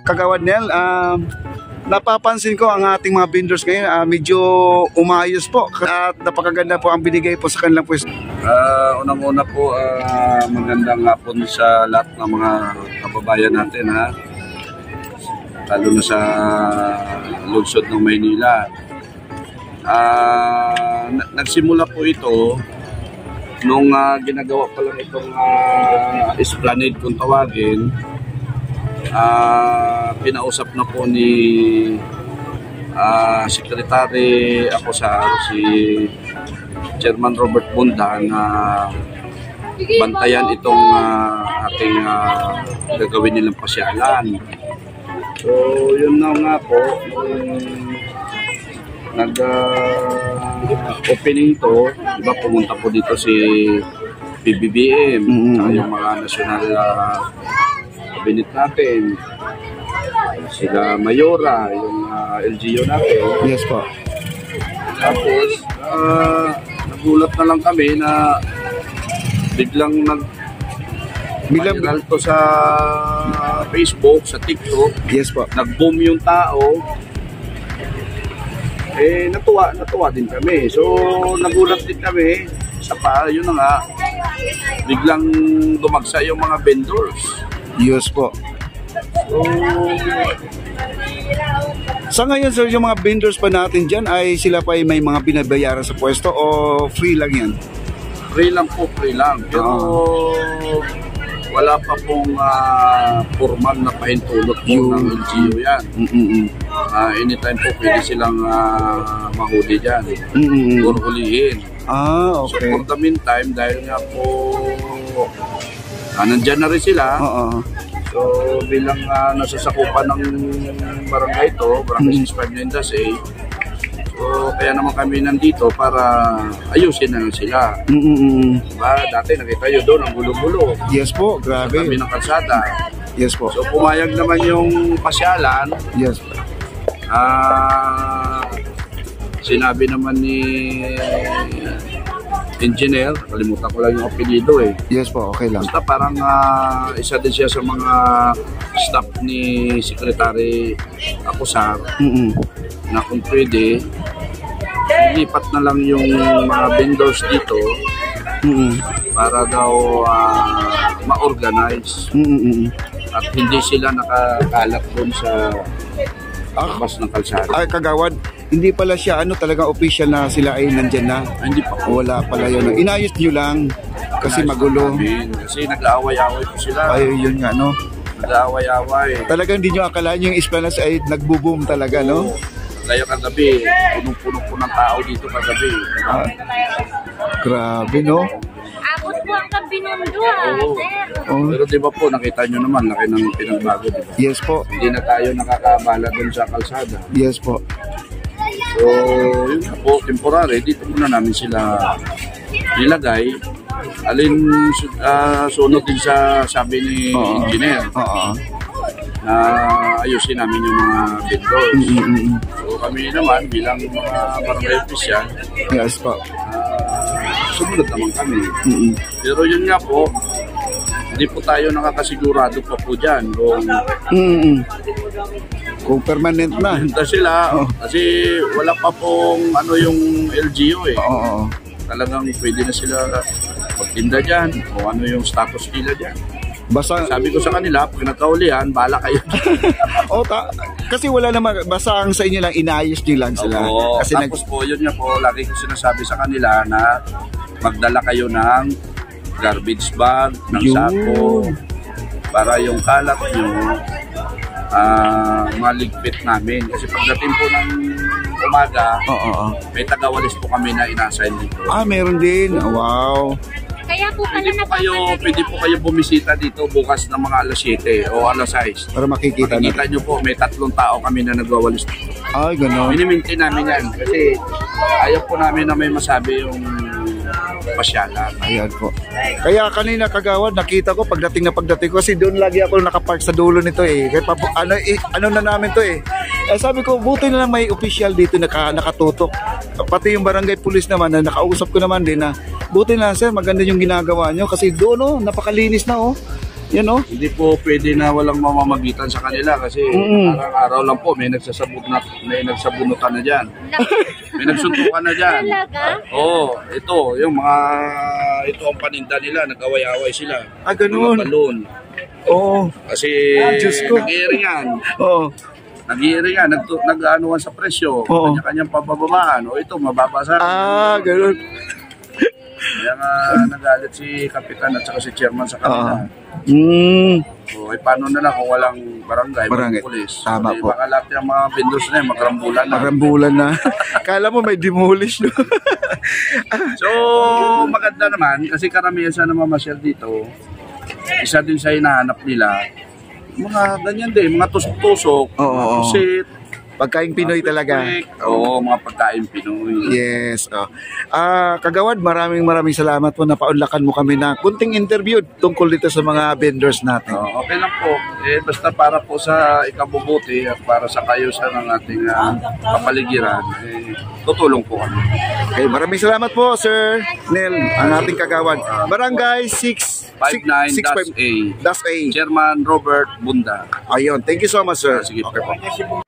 Kagawad Nel, napapansin ko ang ating mga vendors ngayon medyo umayos po at napakaganda po ang binigay po sa kanilang pwesto. Unang-una po, magandang hapon sa lahat ng mga kababayan natin, ha? Lalo na sa lungsod ng Maynila. Nagsimula po ito nung ginagawa pa lang itong Esplanade kung tawagin. Pinausap na po ni Secretary Acosar, si Chairman Robert Bunda, na bantayan itong ating gagawin nilang pasyalan. So yun na nga po, nag-opening to, diba, pumunta po dito si PBBM, yung mga national cabinet natin, sila Mayora, yung LGU natin. Yes po. Tapos, nagulat na lang kami na biglang viral to sa Facebook, sa TikTok. Yes po. Nag-boom yung tao. Natuwa din kami. So, nagulat din kami. Yun na nga, biglang dumagsa yung mga vendors. Yes po. So, sa ngayon sir, yung mga vendors pa natin dyan ay sila pa ay may mga binabayaran sa pwesto o free lang yan? Free lang po, free lang. Pero wala pa pong formal na pahintulot po ng LGU yan. Anytime po pwede silang mahuli dyan. Or hulihin. Okay. So for the meantime, dahil nga po nandyan na rin sila. So bilang nasasakupan ng barangay ito, Barangay 65 Lindas, so kaya naman kami nandito para ayusin na sila. Diba? Dati nakita nyo doon ang gulo-gulo. Yes po, grabe. Sa tabi ng kalsada. Yes po. So pumayag naman yung pasyalan. Yes. Sinabi naman ni engineer, kalimutan ko lang yung apelido Yes po, okay lang. Basta parang isa din siya sa mga staff ni Secretary Acosar na kung pwede, lipat na lang yung mga vendors dito para daw ma-organize at hindi sila nakakalat doon sa labas ng kalsada. Ay, Kagawad, hindi pala siya talagang official na sila ay nandyan na. Hindi pa. Wala pala yun. Inayos nyo lang kasi magulo. Kasi nag-aaway-aaway po sila. Ay, yun nga, no? Nag-aaway-aaway. Talagang hindi nyo akalaan yung Esplanade ay nagbo-boom talaga, no? Kaya kagabi, punong-puno po ng tao dito kagabi. Grabe, no? Abot po ang kabinundo, sir. Pero di ba po, nakita nyo naman, laki ng pinagbago, diba? Yes po. Hindi na tayo nakakabala dun sa kalsada. Yes po. So, yun na po, temporary, dito muna namin sila nilagay. Alin sunod din sa sabi ni engineer na ayusin namin yung mga vendors. So, kami naman bilang mga barangay official, yes po. sumunod naman kami. Pero yun nga po, hindi po tayo nakakasigurado pa po dyan kung permanent na. Sila, kasi wala pa pong yung LGU Talagang pwede na sila magtinda dyan o ano yung status nila dyan. Basta, sabi ko sa kanila, pag nagkaulihan, bahala kayo. Kasi wala naman, basta ang sa inyo lang, inayos nyo lang sila. Kasi tapos po, yun nga po, lagi ko sinasabi sa kanila na magdala kayo ng garbage bag, ng sako, para yung kalat nyo, maligpit namin. Kasi pagdating po ng umaga, may tagawalis po kami na ina-assign dito. Meron din. Wow. Kaya po pala pwede po kayo bumisita dito bukas ng mga alas 7 o alas 6. Para makikita nyo po, may 3 tao kami na nagwawalis dito. Ay, gano'n. Minimintin namin yan kasi ayaw po namin na may masabi yung pasyalan. Ayan po. Kaya kanina Kagawad, nakita ko pagdating ko kasi doon lagi ako nakapark sa dulo nito Kaya ano na namin to sabi ko, buti na lang may official dito nakatutok. Pati yung barangay police naman na nakausap ko naman din na buti na sir, maganda yung ginagawa nyo kasi doon napakalinis na Yan oh. Hindi po pwede na walang mamamagitan sa kanila kasi araw-araw lang po may nagsabunutan na diyan. May nagsuntukan na diyan. Talaga? Oo, ito yung ito ang paninda nila, nag-away-away sila. Ah, ganun. Mga balon. Oo. Kasi Diyos ko. nag-iiringan. Oo. Nag-iiringan, nag-aanuhan sa presyo. Oo. Kanya-kanyang pababaan. O ito, mababa sa Ah, ganun. Kaya nga nagalit si Kapitan at saka si Chairman sa kanila. So, paano na lang kung walang barangay, Barangay. walang pulis. Tama po. Baka lahat yung mga vendors na yun, magrambulan na. Marambulan na. Kala mo may demolish, no? So, maganda naman kasi karamihan sa namamasyal dito, isa din sa hinahanap nila, mga ganyan din, mga tusok-tusok, Oo, mga oo. pusit, Pagkain Pinoy talaga. Oo, mga pagkain Pinoy. Yes. Oh. Kagawad, maraming salamat po na paunlakan mo kami na kunting interview tungkol dito sa mga vendors natin. Okay lang po. Basta para po sa ikabubuti at para sa kayusan ng ating kapaligiran, tutulong po kami. Okay, maraming salamat po, Sir Nel, ang ating kagawad. Barangay 659-A. Chairman Robert Bunda. Ayun, thank you so much, sir. Sige po. Okay po.